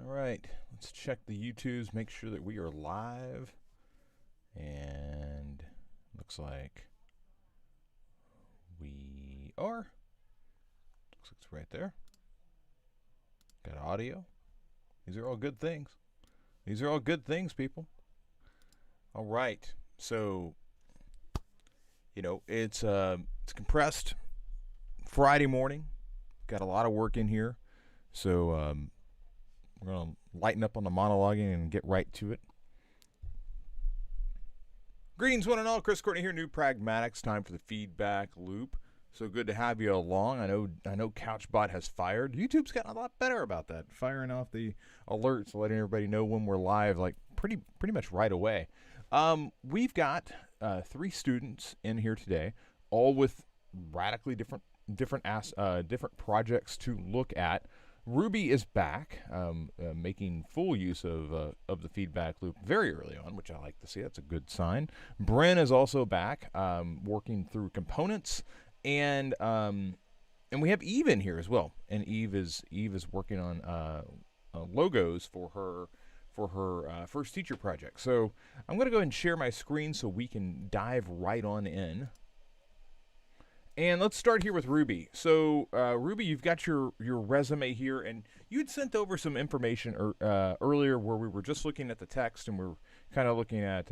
All right, let's check the YouTubes, make sure that we are live. And looks like we are. Looks like it's right there. Got audio. These are all good things. These are all good things, people. All right. So, it's compressed Friday morning. Got a lot of work in here. So, we're going to lighten up on the monologuing and get right to it. Greetings, one and all. Chris Courtney here, New Pragmatics. Time for the feedback loop. So good to have you along. I know CouchBot has fired. YouTube's gotten a lot better about that, firing off the alerts, letting everybody know when we're live, like pretty much right away. We've got 3 students in here today, all with radically different projects to look at. Ruby is back, making full use of the feedback loop very early on, which I like to see. That's a good sign. Bryn is also back, working through components, and we have Eve in here as well. And Eve is working on logos for her first teacher project. So I'm going to go ahead and share my screen so we can dive right on in. And let's start here with Ruby. So, Ruby, you've got your resume here, and you had sent over some information earlier where we were just looking at the text, and we're kind of looking at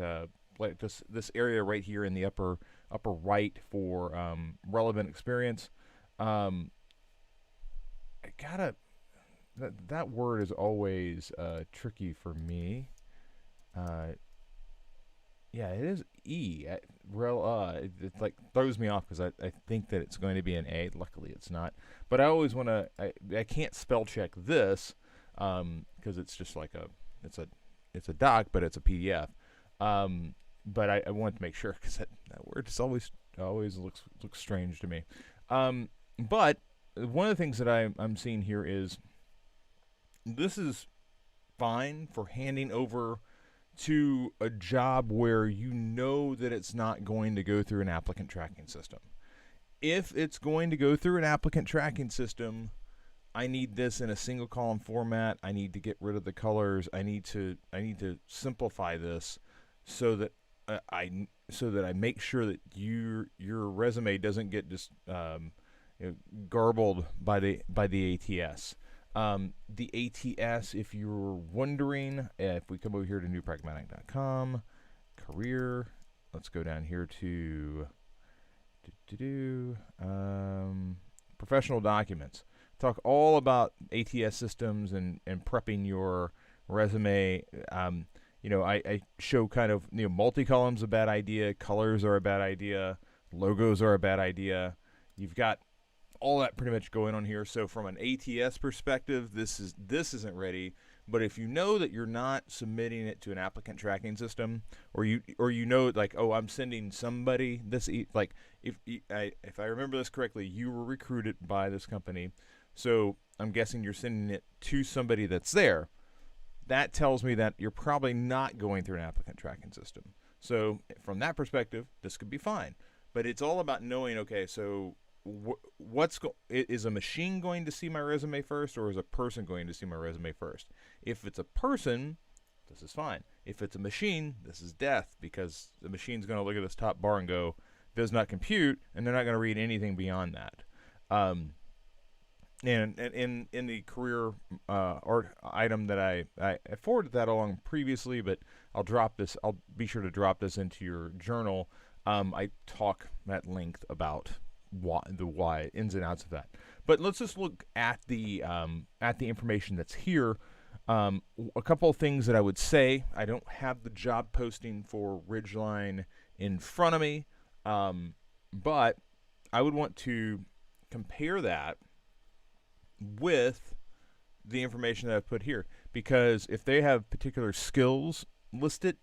like this area right here in the upper right for relevant experience. I gotta that word is always tricky for me. Yeah, it is E. It like throws me off because I think that it's going to be an A. Luckily, it's not. But I always want to. I can't spell check this because it's just like it's a doc, but it's a PDF. But I want to make sure because that word just always looks strange to me. But one of the things that I'm seeing here is this is fine for handing over to a job where you know that it's not going to go through an applicant tracking system. If it's going to go through an applicant tracking system, I need this in a single column format. I need to get rid of the colors. I need to simplify this so that I make sure that your resume doesn't get just garbled by the ATS. The ATS, if you're wondering, if we come over here to newpragmatic.com, career, let's go down here to professional documents. Talk all about ATS systems and prepping your resume. I show kind of, multi-columns a bad idea, colors are a bad idea, logos are a bad idea. You've got all that pretty much going on here. So from an ATS perspective, this isn't ready. But if you know that you're not submitting it to an applicant tracking system, or you know like, oh, I'm sending somebody this, like if I remember this correctly, you were recruited by this company, so I'm guessing you're sending it to somebody that's there. That tells me that you're probably not going through an applicant tracking system. So from that perspective, this could be fine. But it's all about knowing, okay, so is a machine going to see my resume first, or is a person going to see my resume first? If it's a person, this is fine. If it's a machine, this is death, because the machine's going to look at this top bar and go, does not compute, and they're not going to read anything beyond that. And in the career art item that I forwarded that along previously, but I'll be sure to drop this into your journal. I talk at length about why ins and outs of that. But let's just look at the information that's here. A couple of things that I would say. I don't have the job posting for Ridgeline in front of me, but I would want to compare that with the information that I've put here, because if they have particular skills listed,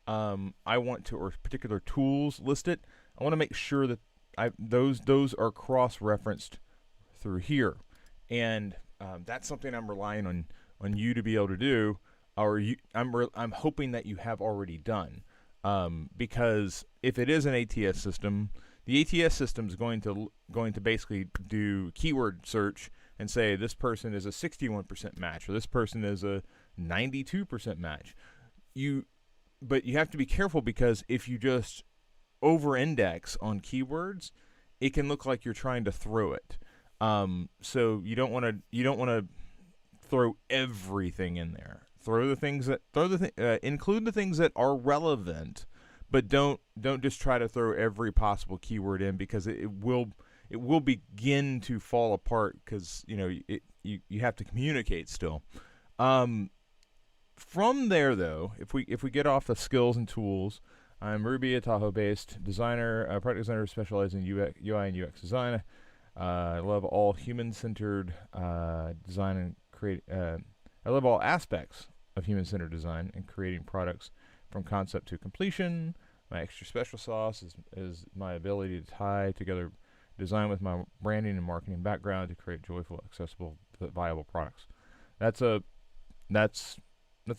or particular tools listed, I want to make sure that those are cross-referenced through here, and that's something I'm relying on you to be able to do, or I'm hoping that you have already done, because if it is an ATS system, the ATS system is going to basically do keyword search and say this person is a 61% match or this person is a 92% match. But you have to be careful, because if you just over-index on keywords, it can look like you're trying to throw it. So you don't want to throw everything in there. Include the things that are relevant, but don't just try to throw every possible keyword in, because it will begin to fall apart, because you have to communicate still. From there, though, if we get off the skills and tools, I'm Ruby, a Tahoe-based designer, product designer specializing in UI and UX design. I love all human-centered design and create. I love all aspects of human-centered design and creating products from concept to completion. My extra special sauce is my ability to tie together design with my branding and marketing background to create joyful, accessible, viable products. That's a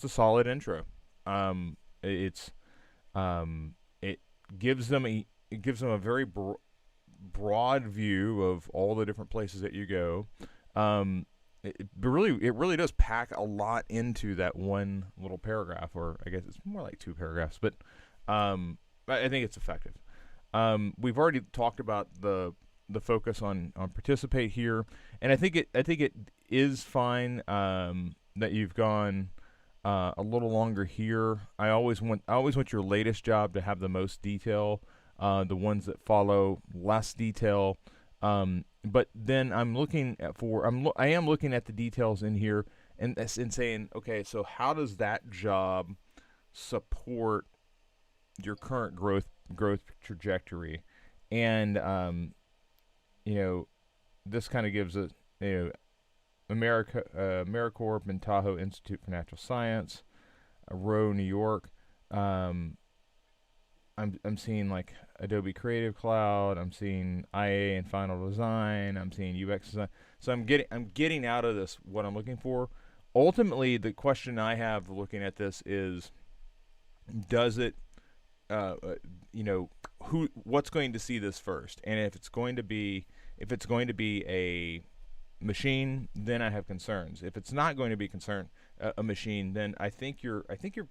solid intro. It gives them a very broad view of all the different places that you go. It really does pack a lot into that one little paragraph, or I guess it's more like 2 paragraphs, but I think it's effective. We've already talked about the focus on participate here, and I think it is fine that you've gone a little longer here. I always want your latest job to have the most detail. The ones that follow less detail. But then I am looking at the details in here and saying, okay, so how does that job support your current growth trajectory? And this kind of gives a AmeriCorp and Tahoe Institute for Natural Science, Rowe, New York. I'm seeing like Adobe Creative Cloud. I'm seeing IA and Final Design. I'm seeing UX design. So I'm getting out of this what I'm looking for. Ultimately, the question I have looking at this is, does it, what's going to see this first? And if it's going to be a machine, then I have concerns. If it's not going to be a machine, then I think you're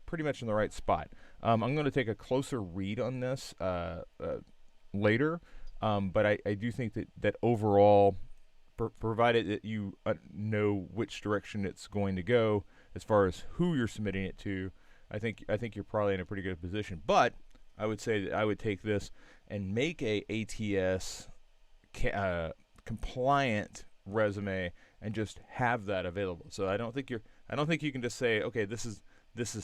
pretty much in the right spot. I'm going to take a closer read on this later, but I do think that overall, provided that you know which direction it's going to go as far as who you're submitting it to, I think you're probably in a pretty good position. But I would say that I would take this and make a ATS compliant resume and just have that available. So I don't think you can just say, okay, this is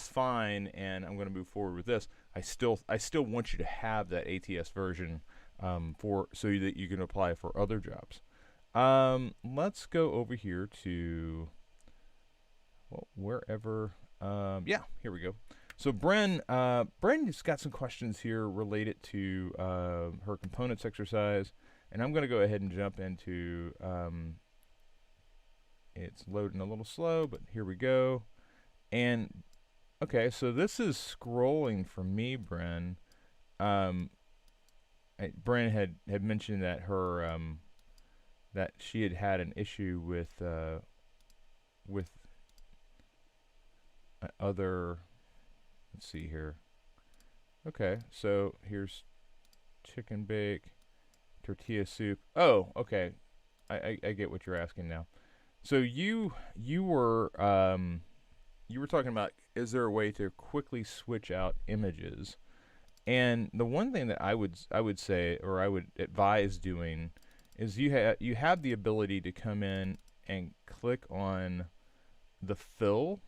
fine and I'm going to move forward with this. I still want you to have that ATS version so that you can apply for other jobs. Let's go over here to wherever. Here we go. So Bren's got some questions here related to her components exercise, and I'm going to go ahead and jump into. It's loading a little slow, but here we go. And okay, so this is scrolling for me, Bren. Bren had mentioned that her that she had an issue with other. Let's see here. Okay, so here's chicken bake, tortilla soup. Oh, okay. I get what you're asking now. So you were talking about, is there a way to quickly switch out images? And the one thing that I would say, or I would advise doing, is you have the ability to come in and click on the fill.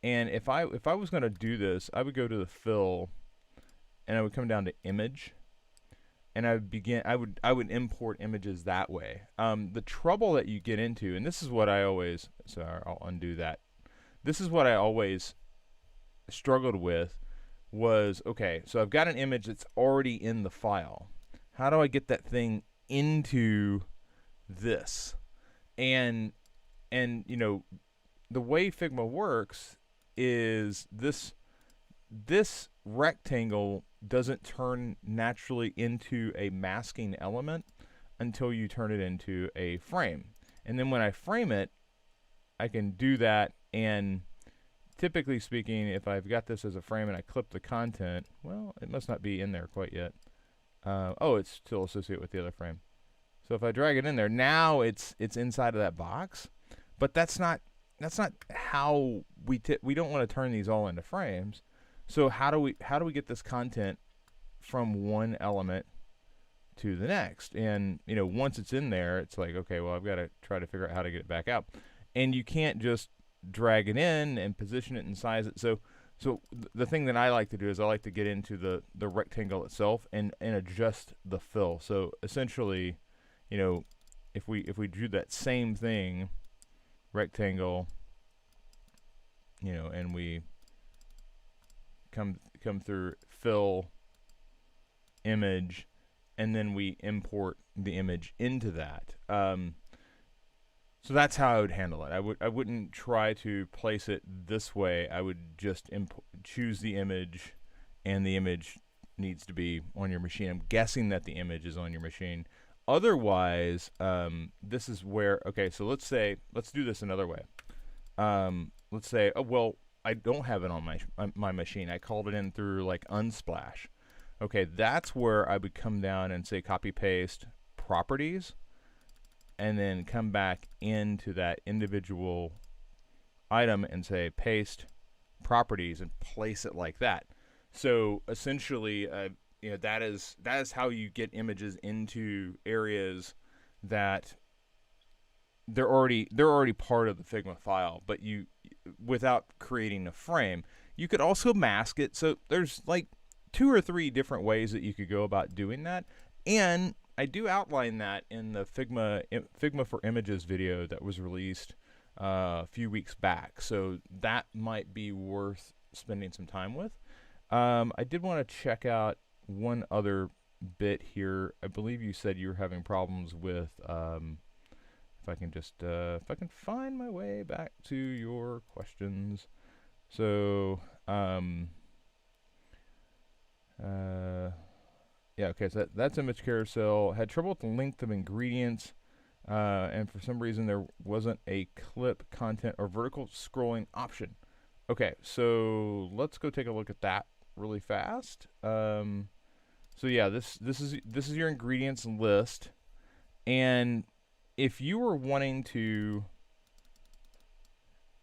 And if I was going to do this, I would go to the fill, and I would come down to image, and I would import images that way. The trouble that you get into, and this is what I always, sorry, I'll undo that. This is what I always struggled with was, okay, so I've got an image that's already in the file. How do I get that thing into this? And the way Figma works is this rectangle doesn't turn naturally into a masking element until you turn it into a frame. And then when I frame it, I can do that. And typically speaking, if I've got this as a frame and I clip the content, well, it must not be in there quite yet. Oh, it's still associated with the other frame. So if I drag it in there, now it's inside of that box. But that's not how we don't want to turn these all into frames. So how do we get this content from one element to the next? And once it's in there, it's like, okay, well, I've got to try to figure out how to get it back out. And you can't just drag it in and position it and size it. So the thing that I like to do is I like to get into the rectangle itself and adjust the fill. So essentially, if we do that same thing, rectangle, and we come through fill, image, and then we import the image into that. So that's how I would handle it. I wouldn't try to place it this way. I would just choose the image, and the image needs to be on your machine. I'm guessing that the image is on your machine. Otherwise, this is where, okay, so let's do this another way. Let's say, oh, well, I don't have it on my machine. I called it in through like Unsplash. Okay, that's where I would come down and say copy paste properties, and then come back into that individual item and say paste properties and place it like that. So essentially, that is how you get images into areas that they're already part of the Figma file, but without creating a frame. You could also mask it. So there's like 2 or 3 different ways that you could go about doing that, and I do outline that in the Figma for Images video that was released a few weeks back. So that might be worth spending some time with. I did want to check out one other bit here. I believe you said you were having problems with, if I can find my way back to your questions. So, yeah, okay, so that's image carousel. Had trouble with the length of ingredients, and for some reason there wasn't a clip content or vertical scrolling option. Okay, so let's go take a look at that really fast. So yeah, this is your ingredients list, and if you were wanting to,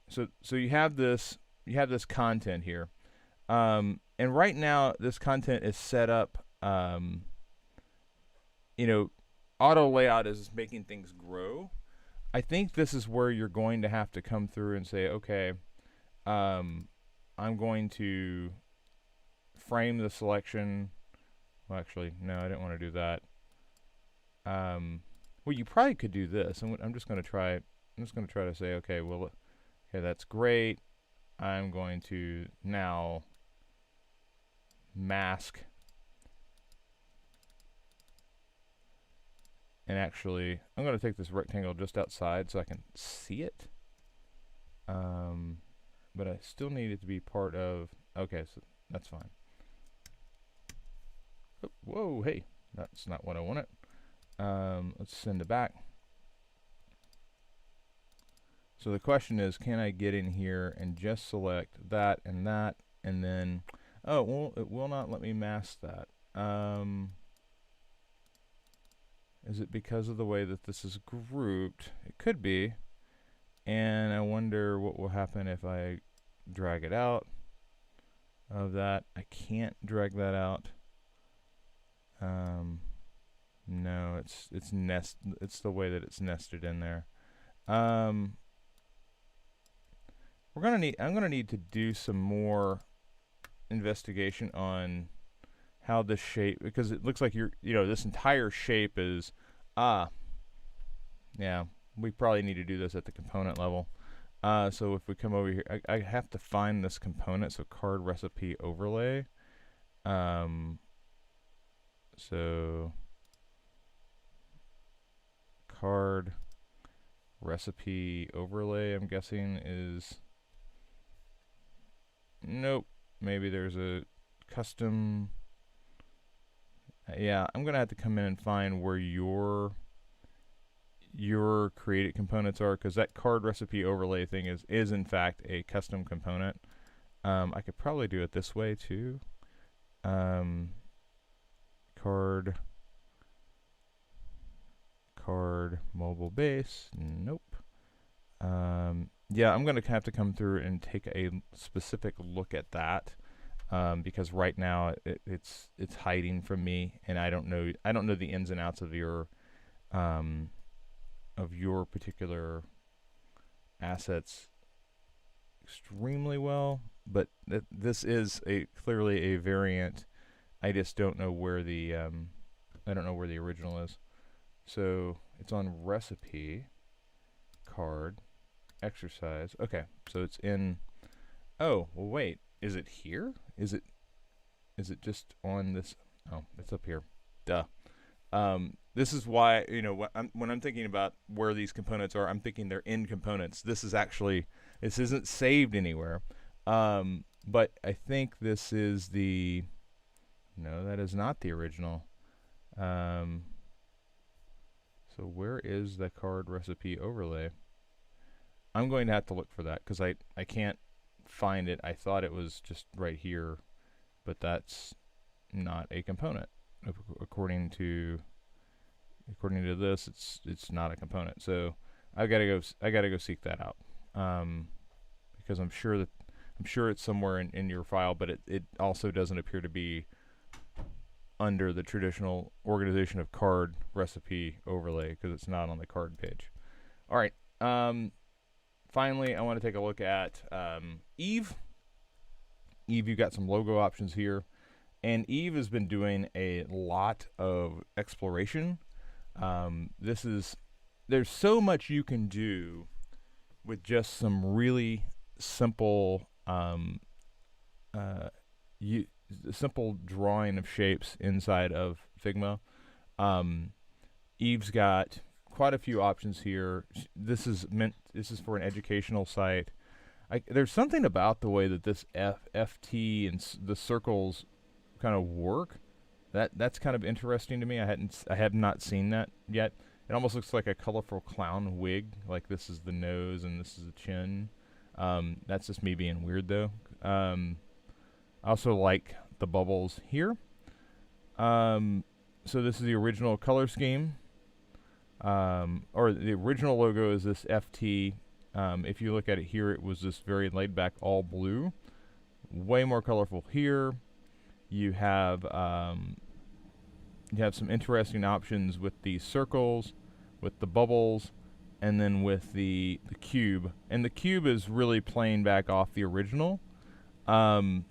so you have this content here, and right now this content is set up. Auto layout is making things grow. I think this is where you're going to have to come through and say, okay, I'm going to frame the selection. Well, actually, no, I didn't want to do that. Well, you probably could do this. I'm just going to try to say, okay, well, okay, that's great. I'm going to now mask. And actually, I'm going to take this rectangle just outside so I can see it. But I still need it to be part of, okay, so that's fine. Oh, whoa, hey, that's not what I wanted. Let's send it back. So the question is, can I get in here and just select that, and then, oh, well, it will not let me mask that. Is it because of the way that this is grouped? It could be. And I wonder what will happen if I drag it out of that. I can't drag that out. No, it's the way that it's nested in there. I'm gonna need to do some more investigation on how this shape, because it looks like this entire shape is, yeah, we probably need to do this at the component level. So if we come over here, I have to find this component, so card recipe overlay. So card recipe overlay, I'm guessing is, nope, maybe there's a custom, yeah, I'm gonna have to come in and find where your your created components are, because that card recipe overlay thing is in fact a custom component. I could probably do it this way too. Card mobile base. Nope. Yeah, I'm going to have to come through and take a specific look at that, because right now it's hiding from me, and I don't know the ins and outs of your particular assets extremely well. But this is clearly a variant. I just don't know where the original is. So it's on recipe, card, exercise. Okay, so it's in. Oh, well, wait. Is it here? Is it just on this? Oh, it's up here. Duh. This is why, when I'm thinking about where these components are, I'm thinking they're in components. This isn't saved anywhere. But I think this is the. No, that is not the original. So where is the card recipe overlay? I'm going to have to look for that, because I can't find it. I thought it was just right here, but that's not a component. According to this, it's not a component. So I gotta go seek that out, because I'm sure it's somewhere in your file, but it also doesn't appear to be under the traditional organization of card recipe overlay, because it's not on the card page. All right. Finally, I want to take a look at Eve. Eve, you've got some logo options here, and Eve has been doing a lot of exploration. There's so much you can do with just some really simple simple drawing of shapes inside of Figma. Eve's got quite a few options here. This is for an educational site. There's something about the way that this FT and the circles kind of work that's kind of interesting to me. I have not seen that yet. It almost looks like a colorful clown wig. Like this is the nose and this is the chin. That's just me being weird though. I also like the bubbles here. So this is the original color scheme. Or the original logo is this FT. If you look at it here, it was this very laid back all blue. Way more colorful here. You have some interesting options with the circles, with the bubbles, and then with the cube. And the cube is really playing back off the original. I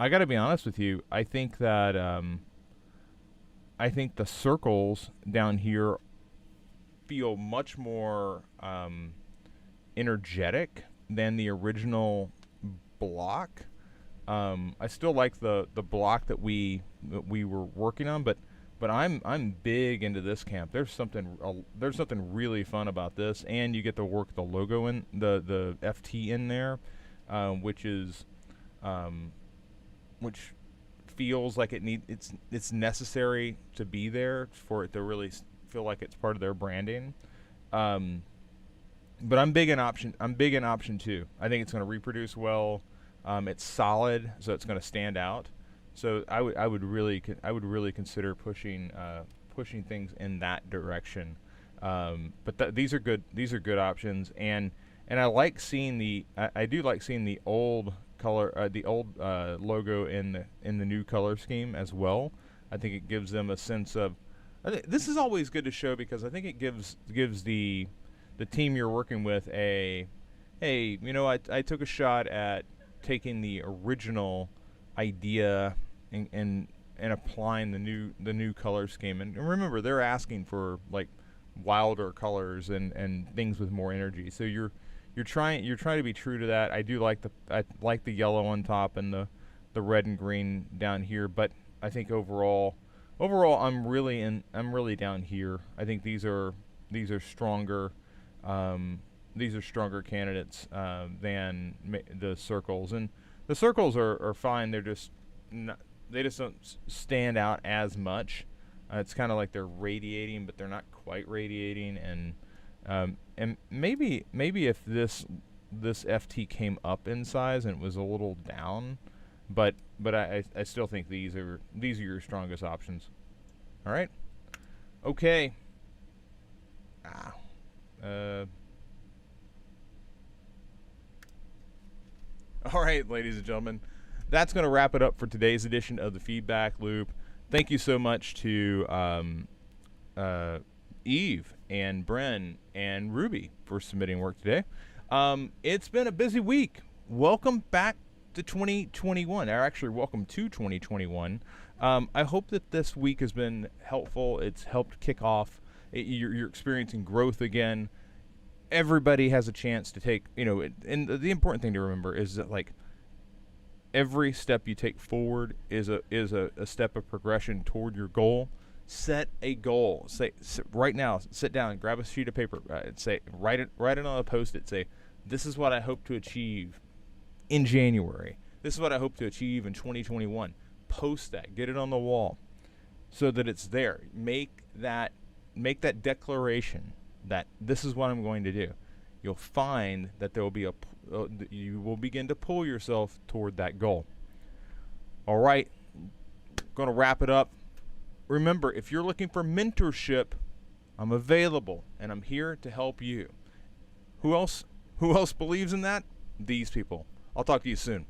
got to be honest with you. I think that the circles down here feel much more energetic than the original block. I still like the block that we were working on, but I'm big into this camp. There's something really fun about this, and you get to work the logo in the FT in there, which feels like it's necessary to be there for it to really feel like it's part of their branding. But I'm big in option 2. I think it's going to reproduce well. It's solid, so it's going to stand out. So I would really consider pushing things in that direction. But these are good options, and I like seeing I do like seeing the old color, the old logo in the new color scheme as well. I think it gives them a sense of. This is always good to show, because I think it gives the team you're working with hey, I took a shot at taking the original idea and applying the new color scheme. And remember, they're asking for like wilder colors and things with more energy. So you're trying to be true to that. I like the yellow on top and the red and green down here, but I think overall I'm really down here. I think these are stronger candidates than the circles, and the circles are fine. They're just they just don't stand out as much. It's kind of like they're radiating, but they're not quite radiating, and And maybe if this FT came up in size and it was a little down, but I still think these are your strongest options. All right. Okay. All right, ladies and gentlemen, that's going to wrap it up for today's edition of the Feedback Loop. Thank you so much to Eve and Bren and Ruby for submitting work today. It's been a busy week. Welcome back to 2021, or actually welcome to 2021. I hope that this week has been helpful. It's helped kick off. You're experiencing growth again. Everybody has a chance to take, and the important thing to remember is that, like, every step you take forward is a step of progression toward your goal. Set a goal. Right now, sit down, grab a sheet of paper, write it on a Post-it. Say, this is what I hope to achieve in January. This is what I hope to achieve in 2021. Post that. Get it on the wall so that it's there. Make that declaration that this is what I'm going to do. You'll find that there will be you will begin to pull yourself toward that goal. All right, going to wrap it up. Remember, if you're looking for mentorship, I'm available and I'm here to help you. Who else believes in that? These people. I'll talk to you soon.